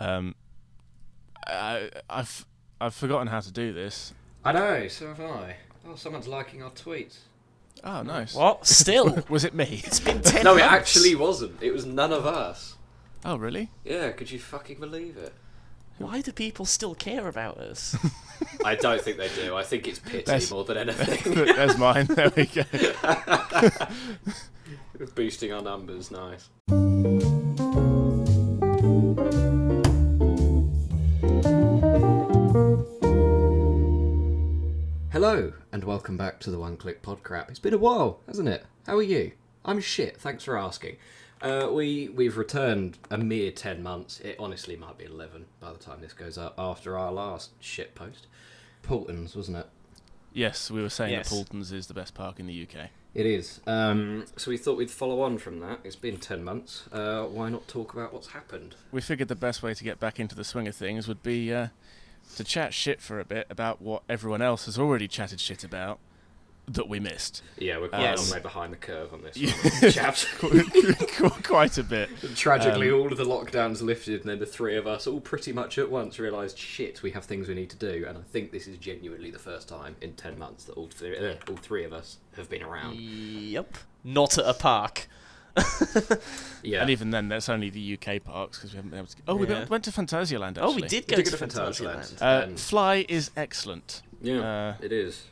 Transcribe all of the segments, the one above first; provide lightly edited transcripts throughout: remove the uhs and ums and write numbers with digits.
I've forgotten how to do this. I know, so have I. Oh, someone's liking our tweets. Oh, nice. What? Still? Was it me? It's been 10 No, months. it actually wasn't. It was none of us. Oh, really? Yeah, could you fucking believe it? Why do people still care about us? I don't think they do. I think it's pity That's- more than anything. There's mine. There we go. Boosting our numbers, nice. Hello, and welcome back to the One Click Podcrap. It's been a while, hasn't it? How are you? I'm shit, thanks for asking. We've returned a mere 10 months. It honestly might be 11 by the time this goes up, after our last shit post. Paultons, wasn't it? Yes, we were saying Yes. that Paultons is the best park in the UK. It is. So we thought we'd follow on from that. It's been 10 months. Why not talk about what's happened? We figured the best way to get back into the swing of things would be to chat shit for a bit about what everyone else has already chatted shit about that we missed. Yeah, we're quite Yes. a long way behind the curve on this Yeah. one, chaps. Quite a bit. Tragically, all of the lockdowns lifted, and then the three of us all pretty much at once realised, shit, we have things we need to do. And I think this is genuinely the first time in 10 months that all three of us have been around. Yep. Not at a park. Yeah. And even then, that's only the UK parks because we haven't been able to. Oh, we Yeah. went to Phantasialand actually. Oh, we did go We to did go to Phantasialand. Phantasialand. Fly is excellent. Yeah, it is.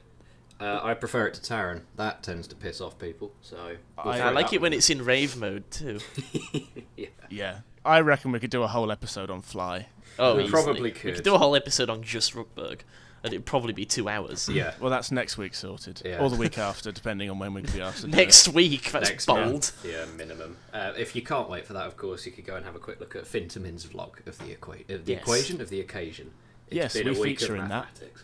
I prefer it to Taran. That tends to piss off people, so... we'll I throw I like that it when one. it's in rave mode too. Yeah. Yeah, I reckon we could do a whole episode on Fly. Oh, We easily. probably We could. could do a whole episode on just Ruckberg, and it'd probably be 2 hours. Yeah. Well, that's next week sorted, Yeah. or the week after, depending on when we could be asked to do Next week, that's Next bold. month. Yeah, minimum. If you can't wait for that, of course, you could go and have a quick look at Fintermin's vlog of the Yes. equation of the occasion. It's Yes, been we a week feature of in that. mathematics.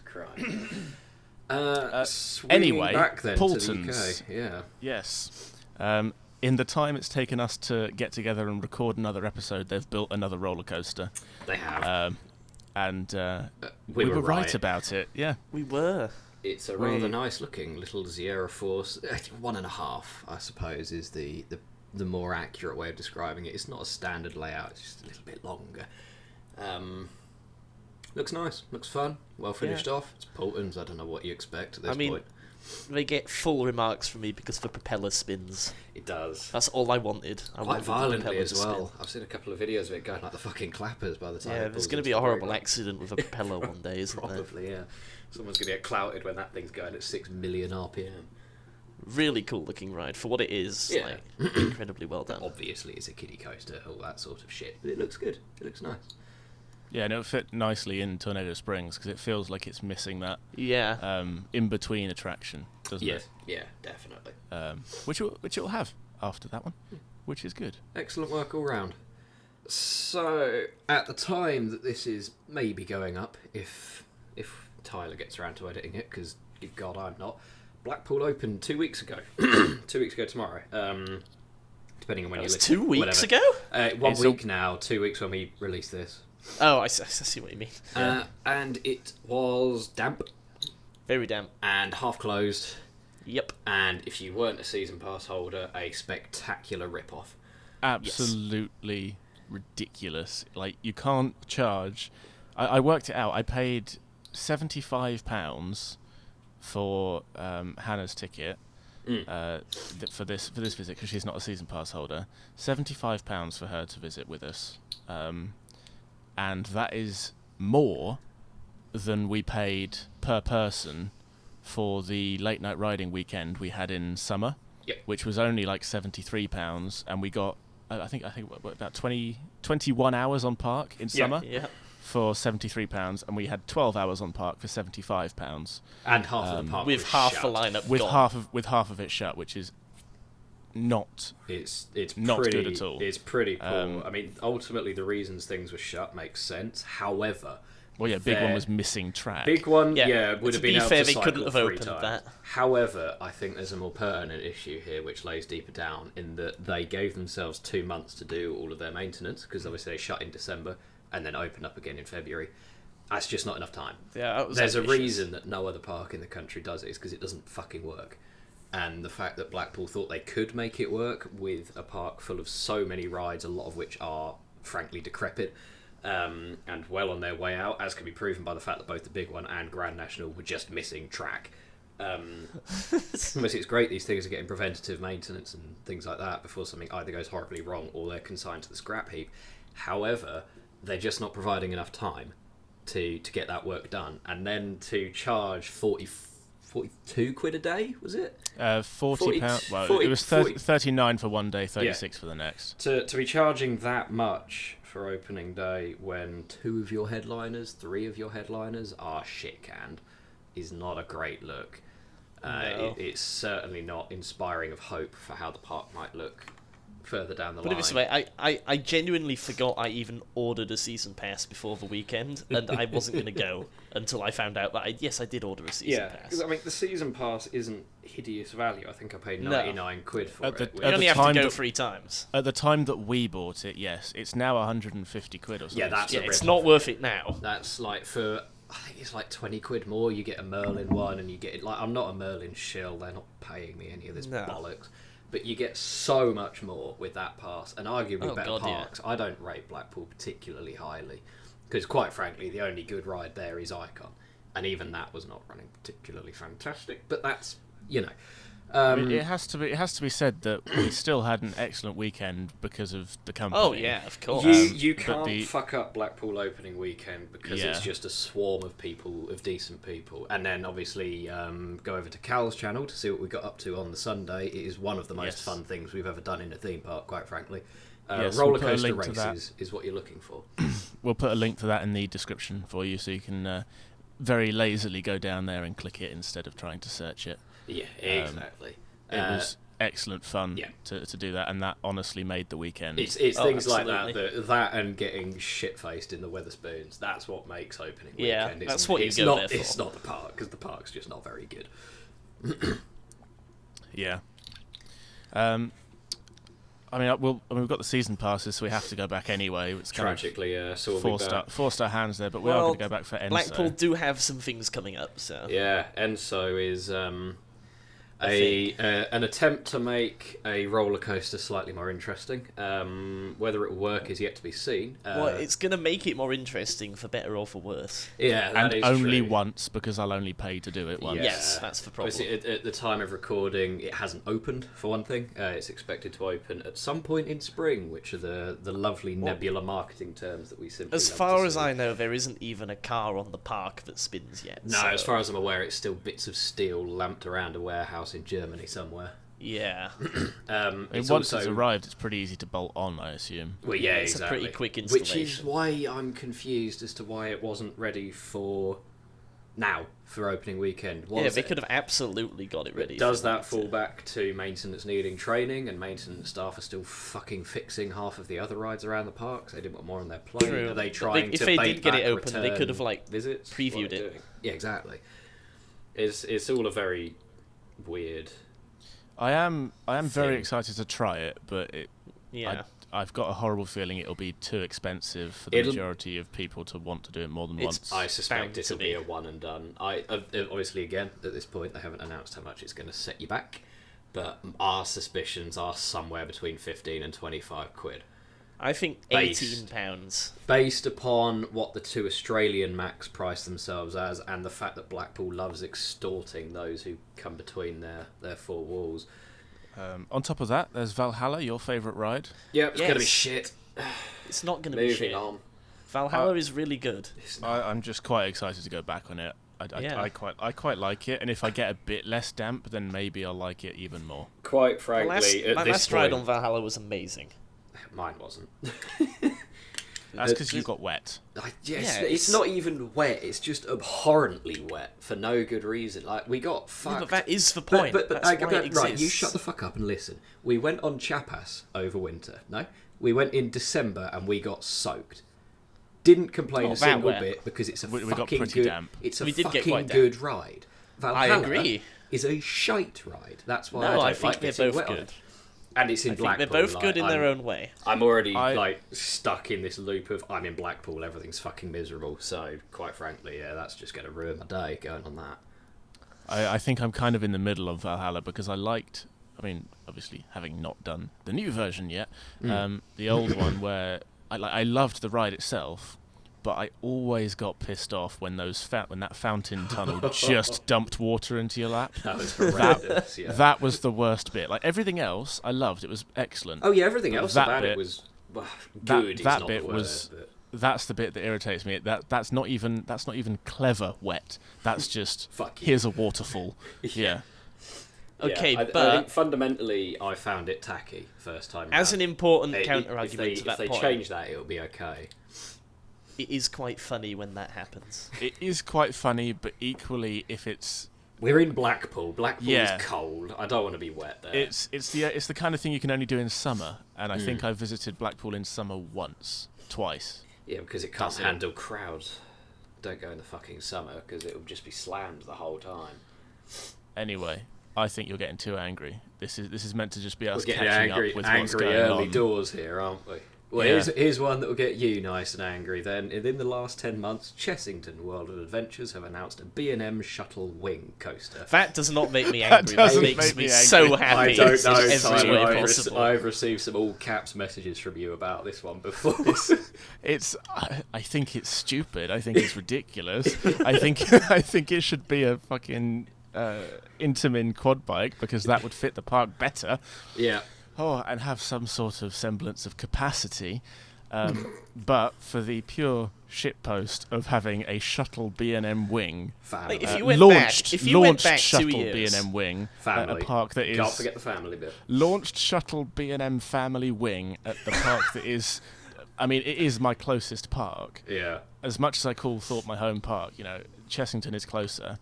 Swinging Anyway, back then Paultons. to the UK. Yeah. Yes. In the time it's taken us to get together and record another episode, they've built another roller coaster, They have. and we were right about it. Yeah. We were. It's a rather nice looking little Sierra Force. 1.5, I suppose, is the more accurate way of describing it. It's not a standard layout, it's just a little bit longer. Looks nice, looks fun, well finished off. It's Paultons, I don't know what you expect at this point. They get full remarks from me because the propeller spins. It does. That's all I wanted. I Quite wanted the violently propeller as to spin. well. I've seen a couple of videos of it going like the fucking clappers by the time. Yeah, it there's pulls going to into be a the horrible road. accident with a propeller one day, isn't there? Probably, yeah. Someone's going to get clouted when that thing's going at 6 million RPM. Really cool looking ride for what it is. Yeah. Like, incredibly well done. Obviously, it's a kiddie coaster, all that sort of shit. But it looks good. It looks nice. Yeah, and it'll fit nicely in Tornado Springs because it feels like it's missing that Yeah. in-between attraction, doesn't it? Yeah, definitely. Which it'll have after that one, which is good. Excellent work all round. So, at the time that this is maybe going up, if Tyler gets around to editing it, because good God, I'm not. Blackpool opened 2 weeks ago. 2 weeks ago tomorrow. Depending on when That you was listen. 2 weeks whatever. ago? 1 It's week now, 2 weeks when we release this. Oh, I see what you mean. And it was damp Very damp. and half closed. Yep. And if you weren't a season pass holder, a spectacular rip-off. Absolutely ridiculous. Like, you can't charge. I worked it out. I paid £75 for Hannah's ticket for this visit because she's not a season pass holder. £75 for her to visit with us, and that is more than we paid per person for the late night riding weekend we had in summer. Yep. Which was only like £73, and we got I think about 21 hours on park in summer. Yeah. For £73, and we had 12 hours on park for £75, And half of the park With was half shut. the lineup with gone. half of it shut, which is not It's not pretty, good at all. It's pretty poor. I mean, ultimately, the reasons things were shut makes sense. However, well, yeah. Big one Fair. was missing track. big one, Yeah, would to have been be able fair, to they cycle couldn't have 3 opened times. that. However, I think there's a more pertinent issue here, which lays deeper down, in that they gave themselves 2 months to do all of their maintenance, because obviously they shut in December and then opened up again in February. That's just not enough time. Yeah, that was There's a ambitious. reason that no other park in the country does it, is because it doesn't fucking work. And the fact that Blackpool thought they could make it work with a park full of so many rides, a lot of which are frankly decrepit, and well on their way out, as can be proven by the fact that both the big one and Grand National were just missing track. Obviously, it's great these things are getting preventative maintenance and things like that before something either goes horribly wrong or they're consigned to the scrap heap. However, they're just not providing enough time to get that work done, and then to charge 42 quid a day, was it? £40. Well, 40, it was 39 for one day, 36 for the next. To be charging that much for opening day when 3 of your headliners are shit canned is not a great look. No. It's certainly not inspiring of hope for how the park might look further down the line. But this way, I genuinely forgot I even ordered a season pass before the weekend, and I wasn't going to go until I found out that I did order a season pass. Because I mean, the season pass isn't hideous value. I think I paid 99 quid for it. You only have to go 3 times. At the time that we bought it, yes, it's now 150 quid or something. Yeah, it's not worth it now. That's like for... I think it's like 20 quid more. You get a Merlin one, and you get like I'm not a Merlin shill. They're not paying me any of this bollocks. But you get so much more with that pass, and arguably better parks. Yeah. I don't rate Blackpool particularly highly, because quite frankly, the only good ride there is Icon, and even that was not running particularly fantastic. But that's it has to be said that we still had an excellent weekend because of the company. Oh yeah, of course. You can't fuck up Blackpool opening weekend because it's just a swarm of people, of decent people. And then obviously go over to Cal's channel to see what we got up to on the Sunday. It is one of the most fun things we've ever done in a theme park, quite frankly. Roller coaster races is what you're looking for. We'll put a link to that in the description for you, so you can very lazily go down there and click it instead of trying to search it. Yeah, exactly. It was excellent fun to do that, and that honestly made the weekend. It's things like that and getting shit-faced in the Wetherspoons. That's what makes opening weekend. That's what you go there for. It's not the park, because the park's just not very good. Yeah. I mean, we've got the season passes, so we have to go back anyway. It's tragically, so we'll four-star hands there, but we are going to go back for Enso. Blackpool do have some things coming up, so yeah. Enso is an attempt to make a roller coaster slightly more interesting. Whether it will work is yet to be seen. Well, it's going to make it more interesting for better or for worse. Yeah, and is only true. Once, because I'll only pay to do it once. Yeah. Yes, that's the problem. Obviously, at the time of recording, it hasn't opened, for one thing. It's expected to open at some point in spring, which are the lovely nebula marketing terms that we simply As far as I know, there isn't even a car on the park that spins yet. No, as far as I'm aware, it's still bits of steel lamped around a warehouse in Germany somewhere. Yeah. Once it's arrived, it's pretty easy to bolt on, I assume. Well, yeah, it's exactly. a pretty quick installation. Which is why I'm confused as to why it wasn't ready for opening weekend. They could have absolutely got it ready. Does that fall back to maintenance needing training, and maintenance staff are still fucking fixing half of the other rides around the parks? They didn't want more on their plate. True. Are they trying if to they bait did get back it open, they could have visits? previewed it. Doing? Yeah, exactly. It's all a very weird. I am very excited to try it, but I've got a horrible feeling it'll be too expensive for the majority of people to want to do it more than once. I suspect it'll be a one and done. Obviously, again, at this point, they haven't announced how much it's going to set you back, but our suspicions are somewhere between 15 and 25 quid. I think £18. Based upon what the 2 Australian Macs price themselves as, and the fact that Blackpool loves extorting those who come between their 4 walls. On top of that, there's Valhalla, your favourite ride. Yeah, it's going to be shit. It's not going to be shit. On. Valhalla is really good. I'm just quite excited to go back on it. I quite like it, and if I get a bit less damp, then maybe I'll like it even more. Quite frankly, my last ride on Valhalla was amazing. Mine wasn't. That's because you got wet. It's not even wet. It's just abhorrently wet for no good reason. Like, we got fucked. Yeah, but that is the point. Right, you shut the fuck up and listen. We went on Chapas over winter. No, we went in December and we got soaked. Didn't complain a single bit because it's a fucking good. Damp. It's a fucking good ride. Valhalla I agree. Is a shite ride. That's why I think they're both good. And it's in Blackpool. They're both good in their own way. I'm already stuck in this loop of I'm in Blackpool, everything's fucking miserable. So quite frankly, that's just going to ruin my day going on that. I think I'm kind of in the middle of Valhalla because obviously having not done the new version yet, the old one where I loved the ride itself, but I always got pissed off when when that fountain tunnel just dumped water into your lap. That was horrendous. Yeah. That was the worst bit. Like everything else, I loved. It was excellent. Oh yeah, everything else that about bit, it was good. That not bit the word, was. but... That's the bit that irritates me. That's not even clever wet. That's just Fuck you. Here's a waterfall. Yeah. Okay, I but think fundamentally, I found it tacky first time. as round. an important counter argument to if that they point, change that, it'll be okay. it is quite funny when that happens. It is quite funny, but equally, if it's We're in Blackpool. Blackpool's Yeah. cold. I don't want to be wet there. it's the kind of thing you can only do in summer, and I think I visited Blackpool in summer twice. Yeah, because it can't That's it. handle crowds. Don't go in the fucking summer because it'll just be slammed the whole time. Anyway, I think you're getting too angry. This is meant to just be We're us getting catching angry, up with what's angry going early on. doors here, aren't we? Well, Yeah. here's one that will get you nice and angry then. In the last 10 months, Chessington World of Adventures have announced a B&M shuttle wing coaster. That does not make me angry. That doesn't makes make me me so angry. happy I don't know, in every Simon. way I've, possible. I've received some all caps messages from you about this one before. I think it's stupid. I think it's ridiculous. I think it should be a fucking Intamin quad bike because that would fit the park better. Yeah. Oh, and have some sort of semblance of capacity. But for the pure shitpost of having a shuttle B&M wing, Family. Like, if you went launched back 2 shuttle years, B&M wing at Family. a park that is Can't forget the family bit. launched shuttle B&M family wing at the park that is, I mean, it is my closest park. Yeah. As much as I call Thorpe my home park, Chessington is closer.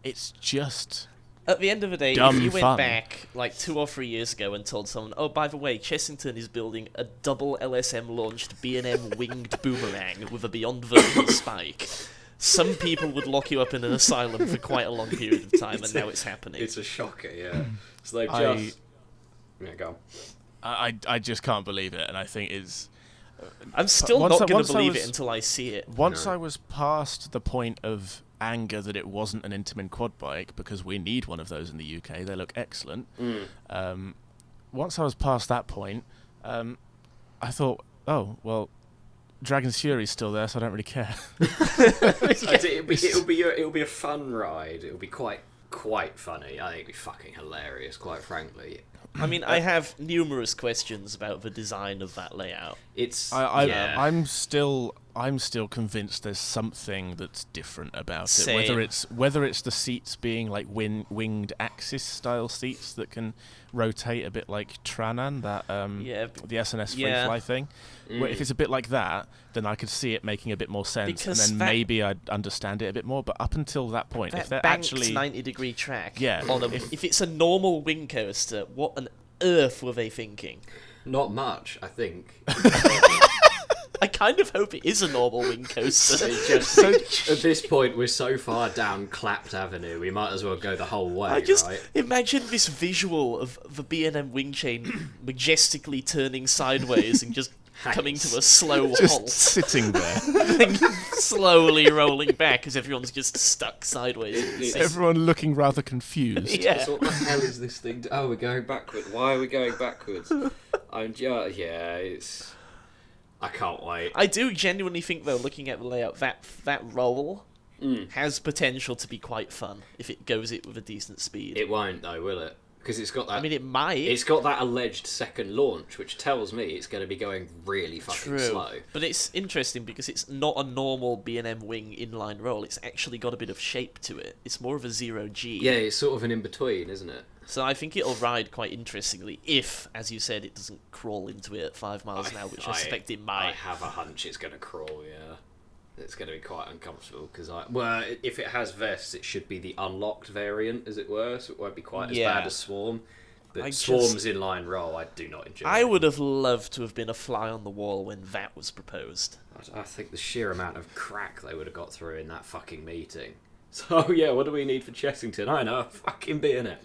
It's just at the end of the day, Dumb if you went fun. back like 2 or 3 years ago and told someone, oh, by the way, Chessington is building a double LSM launched B&M winged boomerang with a beyond vertical spike, some people would lock you up in an asylum for quite a long period of time, and now it's happening. It's a shocker, yeah. So they I- just... Yeah, go on. I just can't believe it, and I think it's I'm still once not I- going once to I believe was- it until I see it. once No. I was past the point of anger that it wasn't an Intamin quad bike because we need one of those in the UK. They look excellent. Once I was past that point, I thought, oh well, Dragon's Fury's still there, so I don't really care. It'll be a fun ride. It'll be quite funny. I think it'll be fucking hilarious, quite frankly. I mean, I have numerous questions about the design of that layout. It's I'm still convinced there's something that's different about Same. it. Whether it's the seats being like winged axis style seats that can rotate a bit like Tranan, that the SNS free Yeah. fly thing. Well, if it's a bit like that, then I could see it making a bit more sense, Because and then that- maybe I'd understand it a bit more. But up until that point, if That they're banked actually 90-degree track. Yeah. If it's a normal wing coaster, what on earth were they thinking? not much, I think. I kind of hope it is a normal wing coaster. At this point, we're so far down Clapped Avenue, we might as well go the whole way, I just right? imagine this visual of the B&M wing chain majestically turning sideways and just coming to a slow just halt, sitting there, and slowly rolling back as everyone's just stuck sideways. everyone looking rather confused. Yeah. So what the hell is this thing? Oh, we're going backwards. Why are we going backwards? It's... I can't wait. I do genuinely think, though, looking at the layout, that roll has potential to be quite fun if it goes it with a decent speed. It won't, though, will it? Because it's got that... I mean, it might. It's got that alleged second launch, which tells me it's going to be going really fucking slow. But it's interesting because it's not a normal B&M wing inline roll. It's actually got a bit of shape to it. It's more of a 0G. Yeah, it's sort of an in-between, isn't it? So I think it'll ride quite interestingly if, as you said, it doesn't crawl into it at 5 miles an hour, which I suspect it might. I have a hunch it's going to crawl, yeah. It's going to be quite uncomfortable, because if it has vests, it should be the unlocked variant, as it were, so it won't be quite as bad as Swarm. But Swarm's inline roll, I do not enjoy. I would have loved to have been a fly on the wall when that was proposed. I think the sheer amount of crack they would have got through in that fucking meeting. So, yeah, what do we need for Chessington? I know, fucking be in it.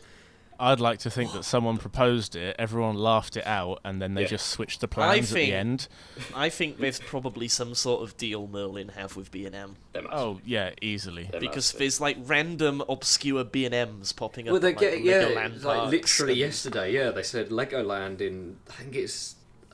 I'd like to think that someone proposed it, everyone laughed it out, and then they just switched the plans at the end. I think there's probably some sort of deal Merlin have with B&M. Oh, yeah, easily. Because there's like random obscure B&Ms popping up. Well, they at, get Legoland like parks literally and- yesterday. Yeah, they said Legoland in I think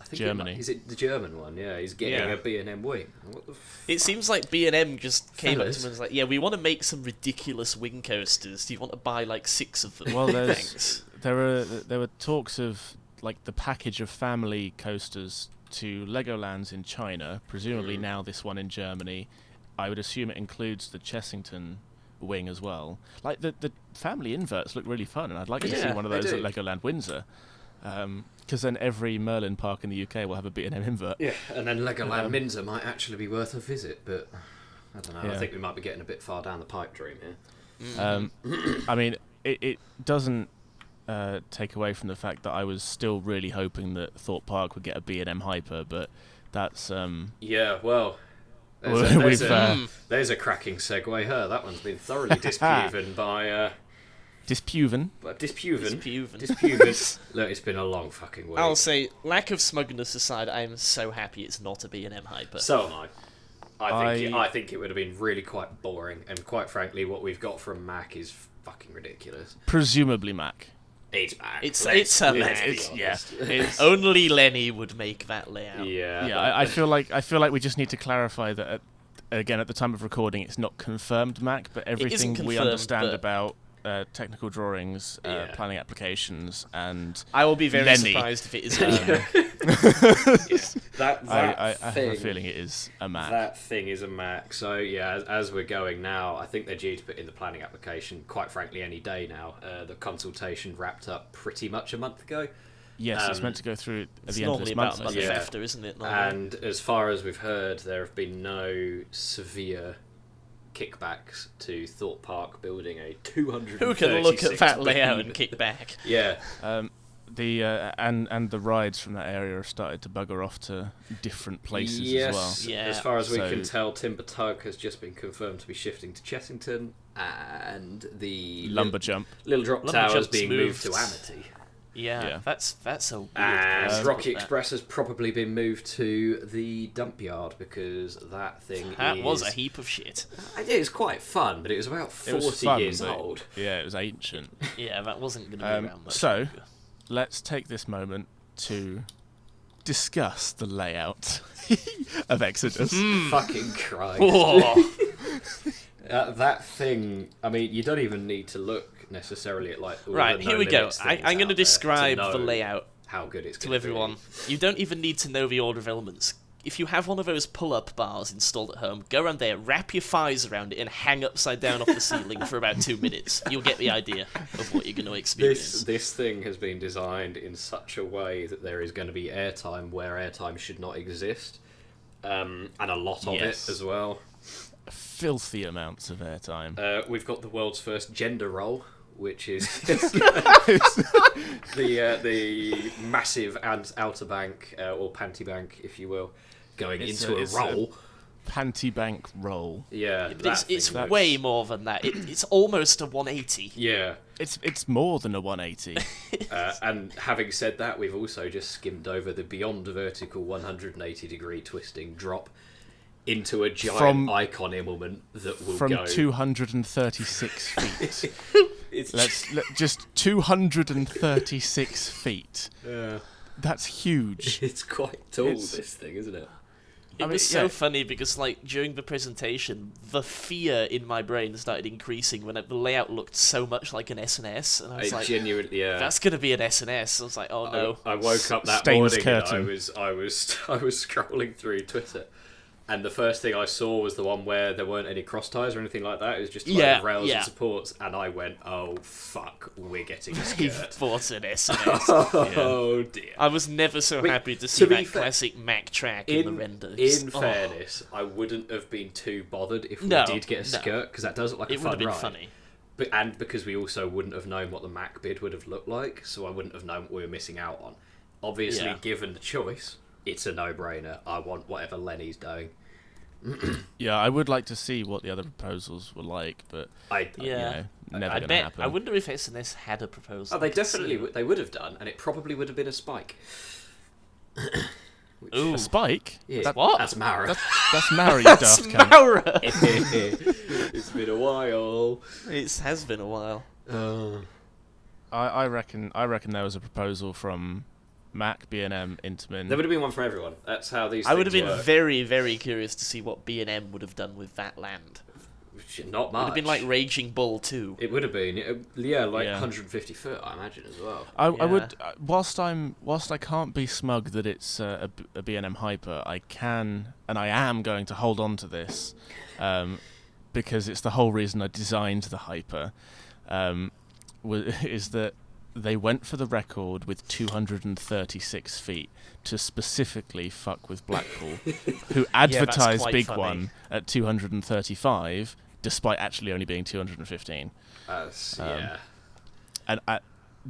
think Germany. Is it the German one? Yeah, he's getting Yeah. a B&M wing. What the It seems like B&M just came up to Fellas. him and was like, yeah, we want to make some ridiculous wing coasters. Do you want to buy like 6 of them? Well, Thanks. there were talks of like the package of family coasters to Legolands in China. Presumably now this one in Germany. I would assume it includes the Chessington wing as well. Like the family inverts look really fun, and I'd like to see Yeah, one of they those do. at Legoland Windsor. Because then every Merlin park in the UK will have a B&M invert. Yeah, and then Legoland Windsor might actually be worth a visit, but I don't know. I Yeah. think we might be getting a bit far down the pipe dream here. I mean, it doesn't take away from the fact that I was still really hoping that Thorpe Park would get a B&M hyper, but that's Yeah, well, there's a cracking segue. That one's been thoroughly disproven by disproven. disproven. Look, it's been a long fucking week. I'll say, lack of smugness aside, I am so happy it's not a B&M hyper. So am I. I think it would have been really quite boring, and quite frankly, what we've got from Mac is fucking ridiculous. Presumably Mac. It's Mac. It's Let's a be Mac. honest. It's, Only Lenny would make that layout. Yeah. yeah, I feel like we just need to clarify that again at the time of recording it's not confirmed Mac, but everything we confirmed, understand but- about technical drawings, Yeah. planning applications, and I will be very Lenny. surprised if it is. That I have thing, a feeling it is a Mac. that thing is a Mac. So yeah, as we're going now, I think they're due to put in the planning application. Quite frankly, any day now. The consultation wrapped up pretty much a month ago. Yes, it's meant to go through at It's the end of normally this about month. a I month think. Yeah. after, isn't it? normally? And as far as we've heard, there have been no severe kickbacks to Thorpe Park building a 236 Who can look at that beam. layout and kick back? Yeah, And the rides from that area have started to bugger off to different places yes. as well. Yeah. As far as we So- can tell, Timber Tug has just been confirmed to be shifting to Chessington, and the Lumber jump. Little Drop Lumber Tower is Jump's being moved to moved. Amity. Yeah, Yeah. that's a weird. And place to Rocky put that. Express has probably been moved to the dump yard because that thing That is... was a heap of shit. It is quite fun, but it was about 40 It was fun, years but- old. Yeah, it was ancient. Yeah, that wasn't going to be around much So, longer. let's take this moment to discuss the layout of Exodus. Fucking Christ. Whoa. That thing, I mean, you don't even need to look necessarily at like all Right, the here No we go. Limits things I'm going out to there describe know the layout how good it's to gonna everyone. Be. You don't even need to know the order of elements. If you have one of those pull-up bars installed at home, go around there, wrap your thighs around it, and hang upside down off the ceiling for about 2 minutes. You'll get the idea of what you're going to experience. This thing has been designed in such a way that there is going to be airtime where airtime should not exist, and a lot of Yes. it as well. Filthy amounts of airtime. We've got the world's first gender roll, which is the massive outer bank or panty bank, if you will, going It's into a a roll. Panty bank roll. Yeah, But that it's thing. way more than that. It's almost a 180. Yeah. It's more than a 180. And having said that, we've also just skimmed over the beyond vertical 180-degree twisting drop into a giant From- icon immelment that will From go... 236 feet. It's Just 236 feet. Yeah. That's huge. It's quite tall, It's- this thing, isn't it? It I mean, was so yeah. funny because, like, during the presentation, the fear in my brain started increasing when the layout looked so much like an SNS, and I was I like, genuinely, yeah. "That's gonna be an SNS." I was like, "Oh no!" I woke up that Stainless morning and curtain. I was scrolling through Twitter, and the first thing I saw was the one where there weren't any cross ties or anything like that. It was just Yeah, rails yeah. and supports, and I went, "Oh fuck, we're getting a He skirt." bought an SNS. Oh dear. I was never so Wait, happy to to see be that fair- classic Mac track in the render. In Oh, fairness, I wouldn't have been too bothered if we No, did get a no. skirt because that does look like it a would fun have been ride. funny. And because we also wouldn't have known what the Mac bid would have looked like, so I wouldn't have known what we were missing out on. Obviously, Yeah. given the choice, it's a no-brainer. I want whatever Lenny's doing. Yeah, I would like to see what the other proposals were like, but Yeah, you know, never I gonna bet. happen. I wonder if SNS had a proposal. Oh, they I could see definitely it. they would have done, and it probably would have been a spike. Ooh, A spike? Yeah, What? That's Mara. That's Mary, you that's daft cunt. Maura. It's been a while. It has been a while. Uh, I reckon there was a proposal from Mac, B&M, Intamin. There would have been one for everyone. That's how these. I would have things been work. very, very curious to see what B&M would have done with that land. Not much. It would have been like Raging Bull 2. It would have been, 150 foot, I imagine as well. I would, whilst I can't be smug that it's a B&M Hyper, I can and I am going to hold on to this, because it's the whole reason I designed the Hyper, is that they went for the record with 236 feet to specifically fuck with Blackpool, who advertised quite Big funny. One at 235, despite actually only being 215. Yeah. And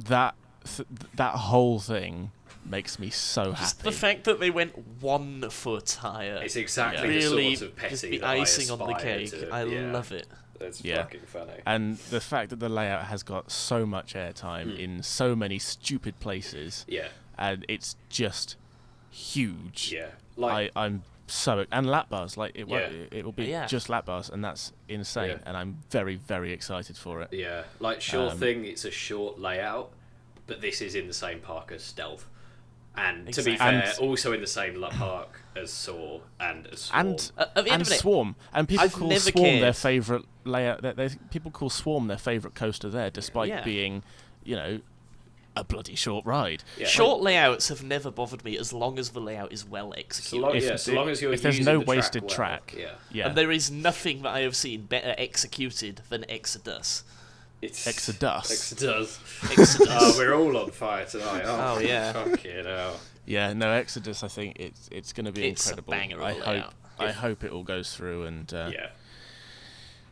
that whole thing makes me so Just happy. the fact that they went 1 foot higher. It's exactly really the sort of petty just the that I icing on the aspire cake. to. I Yeah. love it. It's Yeah. fucking funny. And the fact that the layout has got so much airtime in so many stupid places, Yeah. and it's just huge. Yeah. Like, I'm so, and lap bars, like it will be Yeah. just lap bars, and that's insane. Yeah. And I'm very, very excited for it. yeah. Like, sure thing, it's a short layout, but this is in the same park as Stealth. And to be Exactly. fair, And- also in the same park as Saw and as Swarm. And At the end and of it, Swarm, and people I've call never Swarm their cared. favourite layout. People call Swarm their favourite coaster there, despite Yeah. being, a bloody short ride. Yeah. short layouts have never bothered me as long as the layout is well So executed. long, so long as you're if there's using no the wasted well, track. Yeah. Yeah, And there is nothing that I have seen better executed than Exodus. It's Exodus. Exodus. Exodus. Oh, we're all on fire tonight. Oh, yeah. Fucking hell. Yeah, no, Exodus. I think it's going to be It's a incredible. banger of I a hope layout. I hope it all goes through, and Yeah.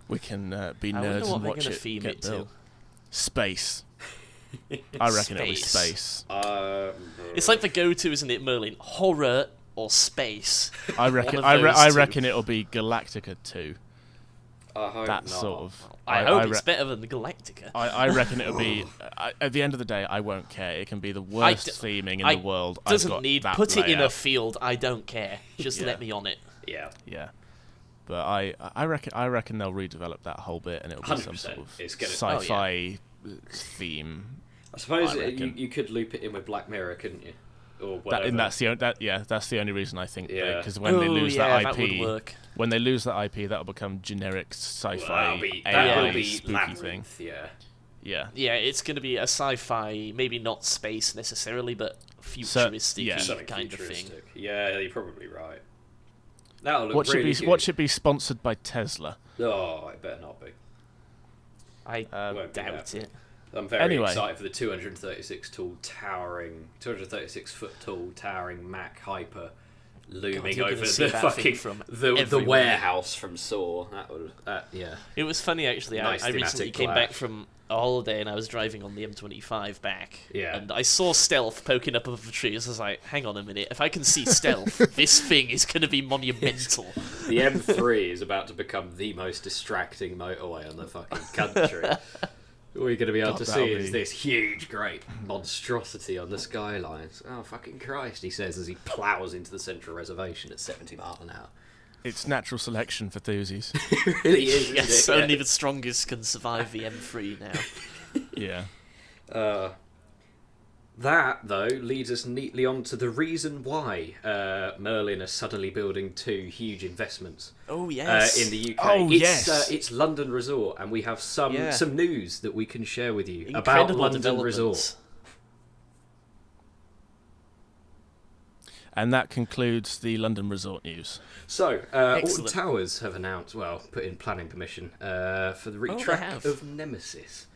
we can be I wonder nerds what and they're watch gonna it theme get it to. built. Space. I reckon it'll be Space. space. It's like the go-to, isn't it, Merlin? Horror or space? I reckon. One of those I two. reckon it'll be Galactica 2. I hope That not. sort of. I hope it's better than the Galactica. I reckon it'll be. At the end of the day, I won't care. It can be the worst theming in the world. I've Doesn't got need. that Put it in a layout. field. I don't care. Just Yeah. let me on it. Yeah. Yeah, but I reckon they'll redevelop that whole bit, and it'll be some 100%. sort of It's gonna- sci-fi theme. I suppose I reckon. you could loop it in with Black Mirror, couldn't you? Or That, whatever. and that's the only reason I think. Yeah. Because when they lose that that would IP, work. when they lose that IP, that'll become generic sci-fi that AI will be spooky Labyrinth, thing. yeah. Yeah. Yeah, it's going to be a sci-fi, maybe not space necessarily, but futuristic yeah. Something kind of thing. futuristic. Yeah, you're probably right. That'll look What should really be good. what should be sponsored by Tesla? Oh, it better not be. I Won't be doubt that. it. I'm very Anyway. excited for the 236 foot tall towering Mac Hyper looming you're gonna over see the that fucking thing from the everywhere. warehouse from Saw. That would yeah. It was funny actually. Nice I recently thematic came back collage. from a holiday and I was driving on the M25 back. Yeah. And I saw Stealth poking up above the trees. I was like, hang on a minute. If I can see Stealth, this thing is going to be monumental. The M3 is about to become the most distracting motorway on the fucking country. All you're going to be able God, to that'll see is be- this huge, great monstrosity on the skylines. Oh, fucking Christ, he says as he ploughs into the central reservation at 70 miles an hour. It's natural selection for Thuzies. It really is, isn't Yes, it? Yeah. only the strongest can survive the M3 now. Yeah. That, though, leads us neatly on to the reason why Merlin are suddenly building 2 huge investments Oh, yes. in the UK. Oh, it's, yes. It's London Resort, and we have some Yeah. news that we can share with you about Incredible London developments. Resort. And that concludes the London Resort news. So, Alton Excellent. Towers have announced, put in planning permission for the they retrack have. of Nemesis.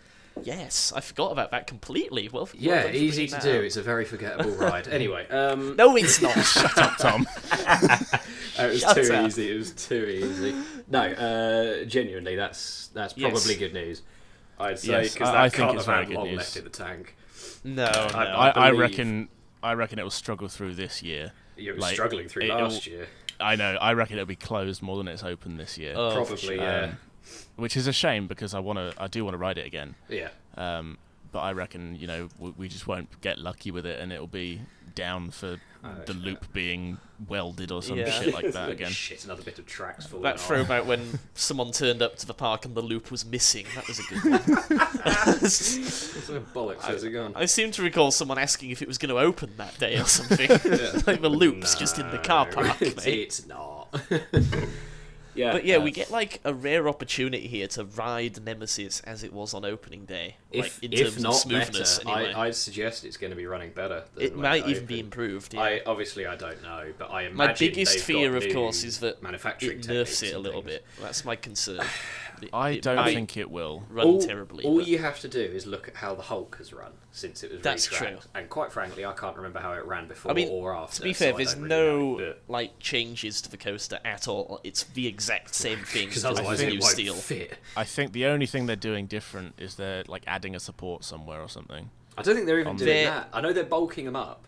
Yes, I forgot about that completely. Well Yeah, done for easy bringing to that do. up. It's a very forgettable ride. Anyway, No, it's not. Shut up, Tom. it was Shut too up. easy. It was too easy. No, genuinely, that's probably good news. I'd say Yes, because I that think can't it's have very had good long news. left in the tank. No, I believe- reckon it will struggle through this year. You were Like, struggling through it'll- last year. I know. I reckon it'll be closed more than it's open this year. Oh, for Probably, sure. yeah. Which is a shame because I do want to ride it again. Yeah. But I reckon we just won't get lucky with it, and it'll be down for the yeah. loop being welded or some Yeah. shit like that again. Shit, another bit of tracks falling That off. throwback when someone turned up to the park and the loop was missing. That was a good one. What bollocks has it gone? I seem to recall someone asking if it was going to open that day or something. Like the loop's just in the car park, mate. It's not. Yeah, But yeah, we get like a rare opportunity here to ride Nemesis as it was on opening day. Like in terms if not of smoothness, better, anyway. I'd suggest it's going to be running better. Than It when might even opened. be improved. Yeah. I don't know, but I imagine My biggest they've fear, got of new course, is that manufacturing it nerfs techniques it a and little things. bit. That's my concern. I It don't might think it will. run terribly. All but- you have to do is look at how the Hulk has run since it was That's retracked. true. And quite frankly, I can't remember how it ran before I mean, or after. to be fair, so I there's don't really no know, like changes to the coaster at all. It's the exact same thing. because just otherwise with it new won't steel. fit. I think the only thing they're doing different is they're like adding a support somewhere or something. I don't think they're even On doing the- that. I know they're bulking them up.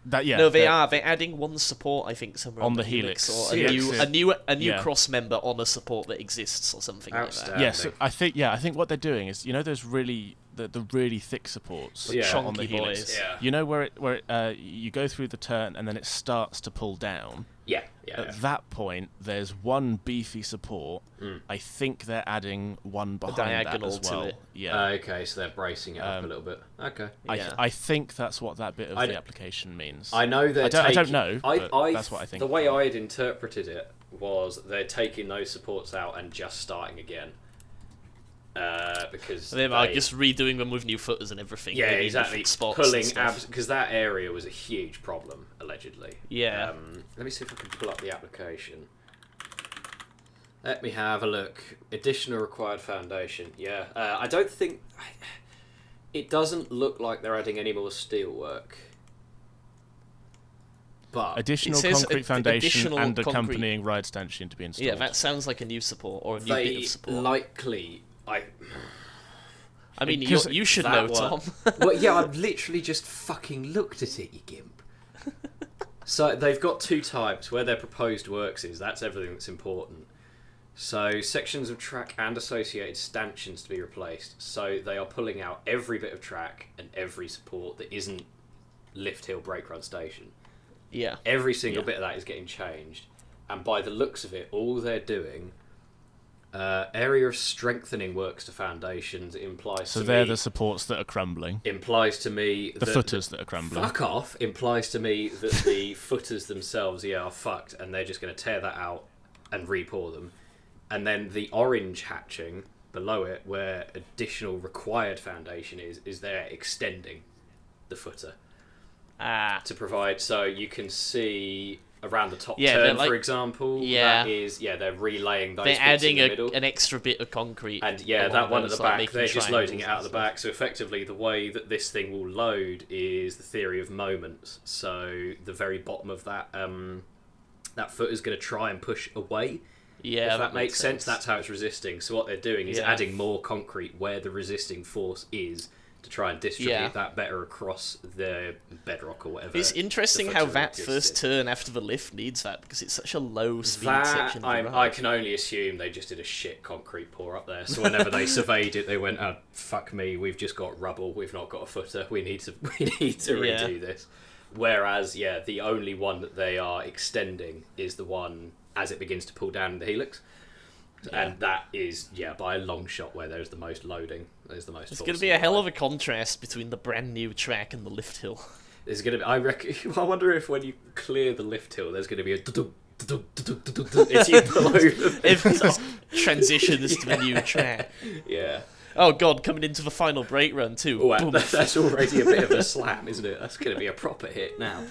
That yeah. No, they they're- are. They're adding one support, I think, somewhere On on the Helix, Helix. or Yeah. a new Yeah. cross member on a support that exists, or something like that. Outstanding. Yes, I think what they're doing is those really the really thick supports Yeah. on the Chunky Helix. boys. Yeah. You know where you go through the turn and then it starts to pull down. Yeah. At that point, there's one beefy support. I think they're adding one behind diagonal that as to well. it. Yeah. Okay, so they're bracing it up a little bit. Okay. Yeah. I think that's what that bit of I the d- application means. I know they're I don't taking- know, but that's what I think. The way I'd interpreted it was they're taking those supports out and just starting again. Because They are just redoing them with new footers and everything. yeah, maybe in exactly. different spots Pulling and stuff. abs because that area was a huge problem allegedly. Yeah. Let me see if I can pull up the application. Let me have a look. Additional required foundation. Yeah, I don't think it doesn't look like they're adding any more steelwork. But Additional It says concrete foundation additional and concrete- accompanying ride stanchion to be installed. Yeah, that sounds like a new support or a new bit they of support. likely. I mean, because you should that know, one- Tom. Well, yeah, I've literally just fucking looked at it, you gimp. So they've got two types where their proposed works is. That's everything that's important. So sections of track and associated stanchions to be replaced. So they are pulling out every bit of track and every support that isn't lift hill brake run station. Yeah. Every single Yeah. bit of that is getting changed. And by the looks of it, all they're doing... area of strengthening works to foundations implies So to they're me... the supports that are crumbling. implies to me The footers that are crumbling. Fuck off implies to me that the footers themselves, are fucked, and they're just going to tear that out and re-pour them. And then the orange hatching below it, where additional required foundation is they're extending the footer to provide. So you can see around the top Yeah, they're turn, like- for example. yeah. That is, they're relaying those They're bits adding in the middle. an extra bit of concrete. And yeah, along that one at those, the like, back, making they're just loading it triangles out of and the back. So effectively, the way that this thing will load is the theory of moments. So the very bottom of that that foot is going to try and push away. Yeah, If that makes sense, that's how it's resisting. So what they're doing is Yeah. adding more concrete where the resisting force is to try and distribute Yeah. that better across the bedrock or whatever. It's interesting the how footer that exists first in. turn after the lift needs that because it's such a low speed That section. of the I ride. can only assume they just did a shit concrete pour up there. So whenever they surveyed it, they went, "Oh fuck me, we've just got rubble. We've not got a footer. We need to Yeah. redo this." Whereas, yeah, the only one that they are extending is the one as it begins to pull down the helix, and that is by a long shot where there's the most loading. There's the most. It's going to be a hell of a contrast between the brand new track and the lift hill. There's going to be. I reckon. I wonder if when you clear the lift hill, there's going to be a. It's you below. If it transitions to the new track. Yeah. Oh god, coming into the final brake run too. Oh, Boom. that's already a bit of a slam, isn't it? That's going to be a proper hit now.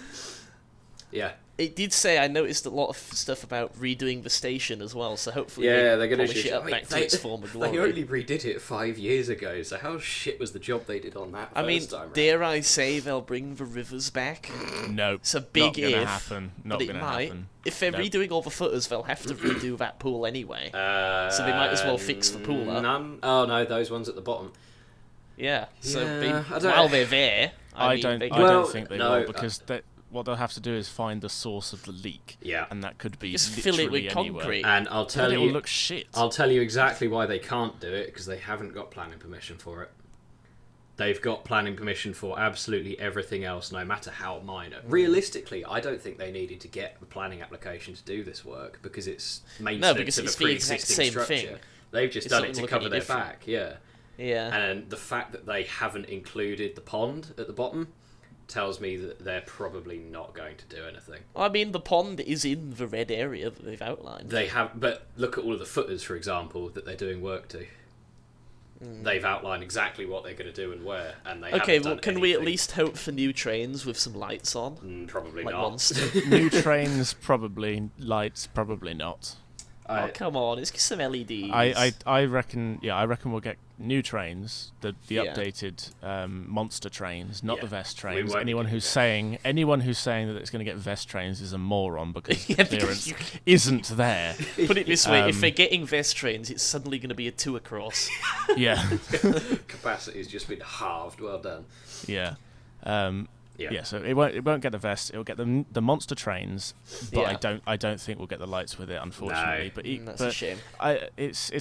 Yeah. It did say I noticed a lot of stuff about redoing the station as well, so hopefully Yeah, they they're going polish it up back to its former glory. They only redid it 5 years ago, so how shit was the job they did on that I mean, first time round? dare I say they'll bring the rivers back? No, It's a big not gonna if, happen. Not but it gonna might. happen. If they're Nope. redoing all the footers, they'll have to redo that pool anyway. So they might as well fix the pool up. None. Oh no, those ones at the bottom. Yeah, so Yeah, I don't- while they're there, I mean, don't. they I Well, don't think they no, will because what they'll have to do is find the source of the leak. Yeah. and that could be just fill it with literally anywhere. concrete. And I'll tell Then it will you, look shit. I'll tell you exactly why they can't do it because they haven't got planning permission for it. They've got planning permission for absolutely everything else, no matter how minor. Realistically, I don't think they needed to get a planning application to do this work because it's maintenance of a pre-existing structure. Thing. They've just done it to cover their back, yeah. Yeah. And the fact that they haven't included the pond at the bottom tells me that they're probably not going to do anything. I mean, the pond is in the red area that they've outlined. They have, but look at all of the footers, for example, that they're doing work to. They've outlined exactly what they're going to do and where, and they Okay, haven't well, done can we at anything. least hope for new trains with some lights on? Probably Like not. Monster. New trains, probably. Lights, probably not. Oh, come on, it's some LEDs. I reckon. Yeah, I reckon we'll get new trains, the Yeah. updated monster trains, not Yeah, the vest we trains. won't Anyone get who's vest. saying that it's going to get vest trains is a moron because Yeah, because clearance you- isn't there. Put it this way, if Um, they're getting vest trains, it's suddenly going to be a 2 across. Yeah, Capacity's just been halved. Well done. yeah. Yeah. So it won't get the vest. It'll get the monster trains, but Yeah. I don't think we'll get the lights with it, unfortunately. No. But That's a shame. It's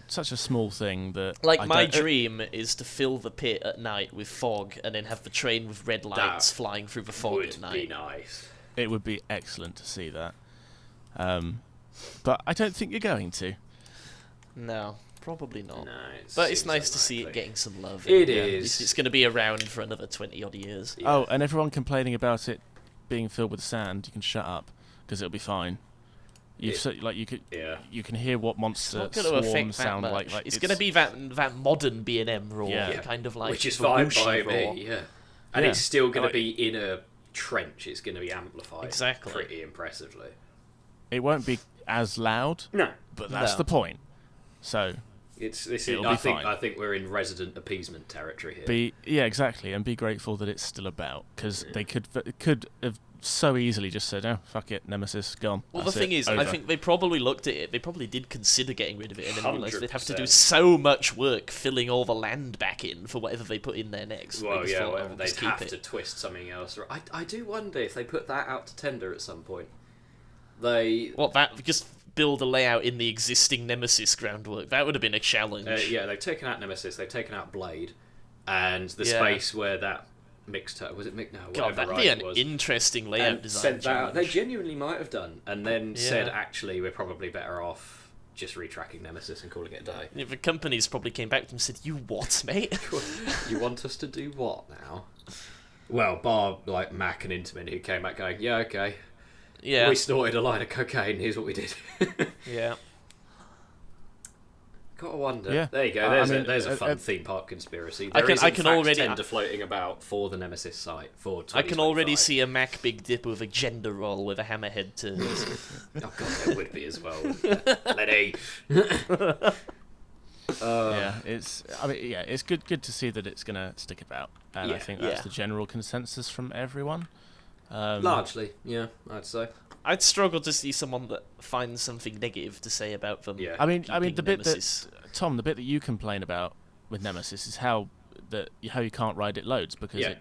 such a small thing that Like, I my don't- dream is to fill the pit at night with fog and then have the train with red lights flying through the fog Would at be night. nice. It would be excellent to see that. But I don't think you're going to. No, probably not. No, But it's seems nice to see it unlikely. getting some love. It Yeah. is. It's going to be around for another 20-odd years. Yeah. Oh, and everyone complaining about it being filled with sand, you can shut up because it'll be fine. Yeah. You can hear what It's monster not going to affect swarms that sound much. like. It's going to be that modern B&M roar, Yeah. kind of like Which is the fine whooshy by roar. me, yeah. And Yeah. it's still going Like- to be in a trench. It's going to be amplified Exactly. pretty impressively. It won't be as loud, No. but that's No. the point. So It'll be fine. I think we're in resident appeasement territory here. exactly, and be grateful that it's still about because they could have so easily just said, "Oh, fuck it, Nemesis gone." Well, That's the thing it, is, I over." think they probably looked at it. They probably did consider getting rid of it, and then realised they'd have to do 100%. so much work filling all the land back in for whatever they put in there next. Well, They just yeah, thought, whatever. "Oh, They'd just keep have it." to twist something else. I do wonder if they put that out to tender at some point. They... What, that just build a layout in the existing Nemesis groundwork? That would have been a challenge. yeah, they've taken out Nemesis, they've taken out Blade, and the Yeah. space where that mixed... Was it mixed? No, God, whatever that'd right be it an was. interesting layout And design sent that out. They challenge. genuinely might have done, and then said, Yeah. actually, we're probably better off just retracking Nemesis and calling it a day. Yeah, the companies probably came back to them and said, "You what, mate?" You want us to do what now? Well, bar like Mac and Intamin, who came back going, yeah, okay. Yeah, We snorted a line of cocaine, here's what we did. yeah. Gotta wonder. Yeah. There you go, I mean, there's a fun theme park conspiracy. I There can- is, I in can fact, already- tender floating about for the Nemesis site for I can already 2025. see a Mac Big Dipper with a gender roll with a hammerhead turn. Oh god, there would be as well. Letty. It's good to see that it's gonna stick about, and I Yeah. think that's Yeah. the general consensus from everyone. Largely, yeah, I'd say. I'd struggle to see someone that finds something negative to say about them. Yeah. I mean, keeping the bit Nemesis. that Tom, the bit that you complain about with Nemesis is how you can't ride it loads because Yeah.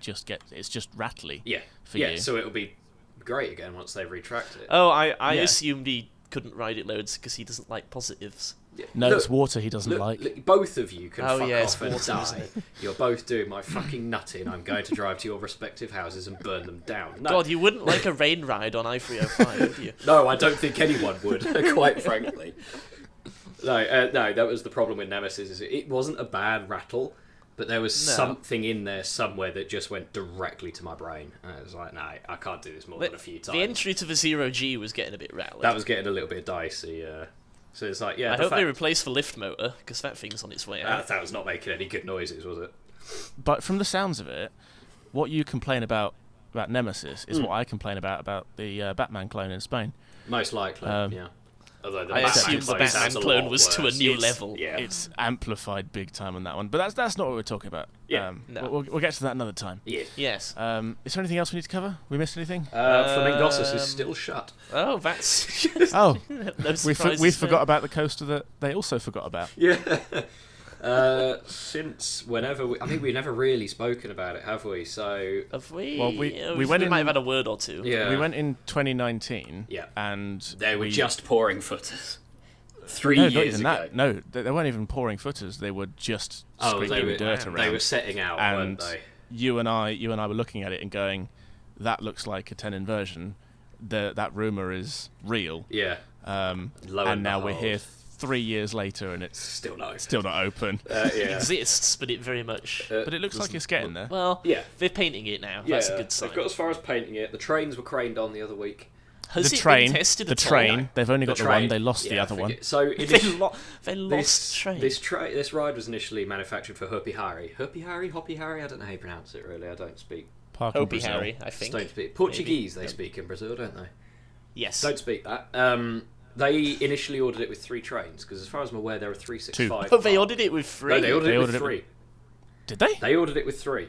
it's just rattly. Yeah. For yeah, you. so it'll be great again once they retract it. Oh, I Yeah. assumed he couldn't ride it loads because he doesn't like positives. Yeah. No, Look, it's water he doesn't like. look, both of you can Oh, fuck yeah, it's off and water, isn't die. You're both doing my fucking nutting. I'm going to drive to your respective houses and burn them down. No, God, you wouldn't like a rain ride on I-305, would you? no, I don't think anyone would, quite frankly. No, that was the problem with Nemesis. Is it wasn't a bad rattle, but there was No. something in there somewhere that just went directly to my brain. And I was like, no, I can't do this more than a few The times. entry to the Zero G was getting a bit rattly. That was getting a little bit dicey. So it's like, yeah. I the hope they fact- replace the lift motor because that thing's on its way out. that was not making any good noises, was it? But from the sounds of it, what you complain about Nemesis is what I complain about the Batman clone in Spain. Most likely, yeah. Although the I Batman assume the clone Batman sounds a clone lot was to a worse. new It's- level. Yeah. It's amplified big time on that one, but that's not what we're talking about. Yeah. No. We'll get to that another time. Yeah. Yes. Is there anything else we need to cover? We missed anything? Flamingossus is still shut. Oh, that's... Oh, no we surprises forgot there. about the coaster that they also forgot about. Yeah. Since whenever we've never really spoken about it, have we? So Have we? Well, we went in- might have had a word or two. yeah, We went in 2019. Yeah. and They were we- just pouring footers. 3 No, years not even ago. that. No, they weren't even pouring footers. They were just scraping dirt around. They were setting out, weren't And they? you and I were looking at it and going, that looks like a 10 inversion. That rumour is real. Yeah. And now we're here 3 years later and it's Still no. still not open. It Yeah. exists, but it very much. But it looks like it's getting there. Well, Yeah. they're painting it now. That's a good sign. They've got as far as painting it. The trains were craned on the other week. Has The it train, been tested the at all? train. They've only got the train. one. They lost the Yeah, other one. So They lost train. This ride was initially manufactured for Hopi Hari. Hopi Hari? I don't know how you pronounce it really. I don't speak. Park in Hopi Brazil. Harry, I think. Don't speak Portuguese. Maybe. They speak in Brazil, don't they? Yes. Don't speak that. They initially ordered it with 3 trains because, as far as I'm aware, there are 365. Oh, they ordered it with 3. No, they ordered it with ordered it 3. Did they? They ordered it with 3.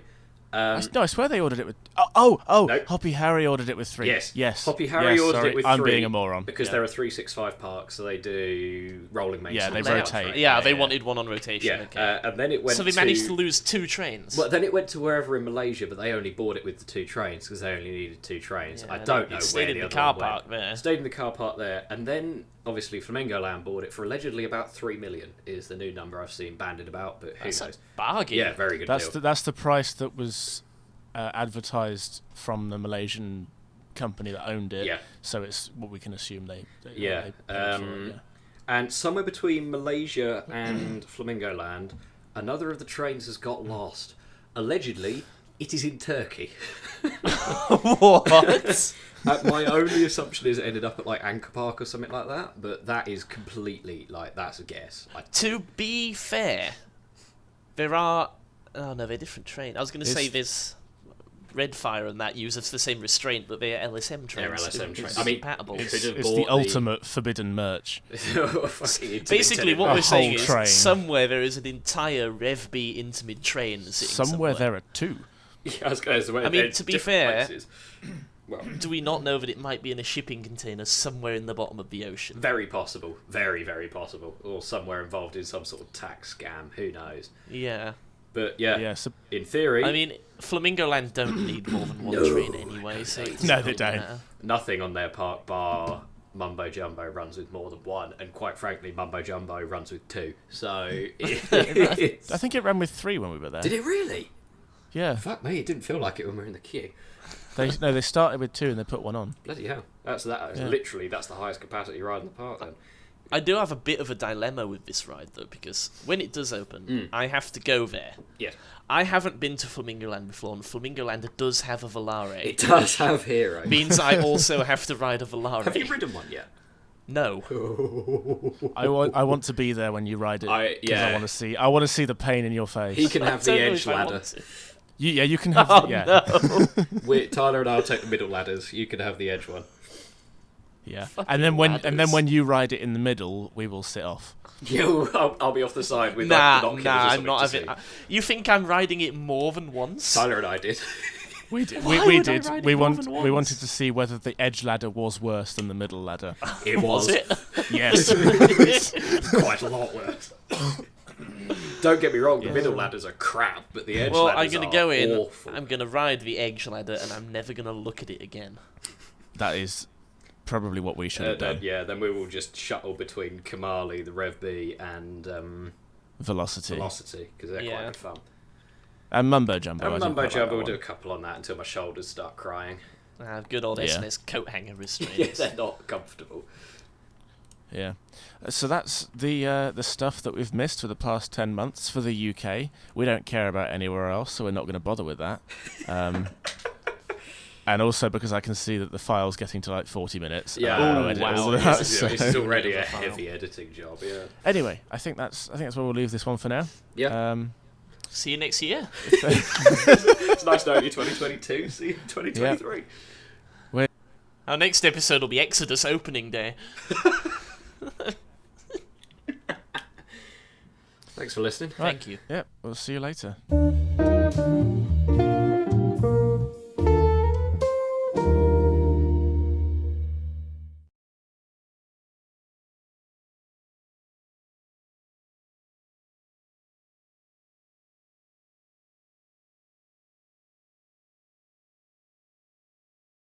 No, I swear they ordered it with. Oh! No. Hopi Harry ordered it with 3. Yes. Hopi Hari Yes, ordered sorry, it with I'm 3 being a moron. because Yeah. there are 365 parks, so they do rolling maintenance. they They- rotate. Yeah, they Yeah. wanted one on rotation. Yeah, Okay. and then it went. So they managed to lose 2 trains. Well, then it went to wherever in Malaysia, but they only bought it with the 2 trains because they only needed 2 trains. Yeah, I don't know it where stayed in the the other car one went. park there. Stayed in the car park there, and then obviously Flamingo Land bought it for allegedly about 3 million. Is the new number I've seen bandied about, but who That's a knows? bargain. Yeah, very good That's deal. that's the price that was advertised from the Malaysian company that owned it. Yeah. So it's what we can assume they Yeah, they paid for it, yeah. And somewhere between Malaysia and Flamingo Land, another of the trains has got lost. Allegedly, it is in Turkey. What? My only assumption is it ended up at like Anchor Park or something like that, but that is completely that's a guess. To be fair, there are. Oh no, they're different trains. I was going to say there's Redfire and that uses the same restraint, but they're LSM trains. They're LSM trains. It's I mean, compatible. it's- It's the ultimate forbidden merch. Basically, what A we're saying whole is train. somewhere there is an entire Rev B Intimate train sitting Somewhere there are 2. Yeah, I was going to say, I mean, to be fair, places. Well, do we not know that it might be in a shipping container somewhere in the bottom of the ocean? very possible, very, very possible, or somewhere involved in some sort of tax scam. Who knows? Yeah. But yeah, Yeah, so in theory, I mean, Flamingo Land don't need more than one No. train anyway, so it doesn't No, they really don't. matter. nothing on their park bar Mumbo Jumbo runs with more than 1, and quite frankly, Mumbo Jumbo runs with 2. So, I think it ran with 3 when we were there. did it really? Yeah. Fuck me, it didn't feel like it when we were in the queue. They started with 2 and they put 1 on. Bloody hell, that's that. Yeah. Literally, that's the highest capacity ride in the park. Then. I do have a bit of a dilemma with this ride, though, because when it does open, I have to go there. Yes, I haven't been to Flamingo Land before, and Flamingo Land does have a Volare. it does have hero. Means I also have to ride a Volare. Have you ridden one yet? No. I want to be there when you ride it. 'Cause yeah. I want to see the pain in your face. He can have the Don't know edge if I want ladder. to. You can have Oh, yeah. no. Tyler and I'll take the middle ladders. You can have the edge one. Yeah. Fucking And then when ladders. you ride it in the middle, we will sit off. I'll be off the side with Nah, binoculars or I'm something not to having. see. You think I'm riding it more than once? Tyler and I did. We did. Why We would I did. ride We it more want. than We once? wanted to see whether the edge ladder was worse than the middle ladder. It Was it? Yes. quite a lot worse. Don't get me wrong, the middle ladders are crap, but the edge Well, ladders I'm gonna are go in. awful. I'm gonna ride the edge ladder, and I'm never gonna look at it again. That is probably what we should have done. Then we will just shuttle between Kamali, the Rev B, and Velocity. Velocity, because they're quite Yeah. good fun. And Mumbo Jumbo. I And did Mumbo quite like Jumbo that will do a one. couple on that until my shoulders start crying. Good old Yeah. SNS coat hanger restraints. Yeah, they're not comfortable. Yeah. So that's the stuff that we've missed for the past 10 months for the UK. We don't care about anywhere else, so we're not going to bother with that. And also because I can see that the file's getting to like 40 minutes. and I don't wanna edit all of that, It's so- already a File. heavy editing job, yeah. Anyway, I think that's where we'll leave this one for now. Yeah. See you next year. It's nice knowing you 2022, see you 2023. Our next episode will be Exodus opening day. Thanks for listening. Thank you. Yeah, we'll see you later.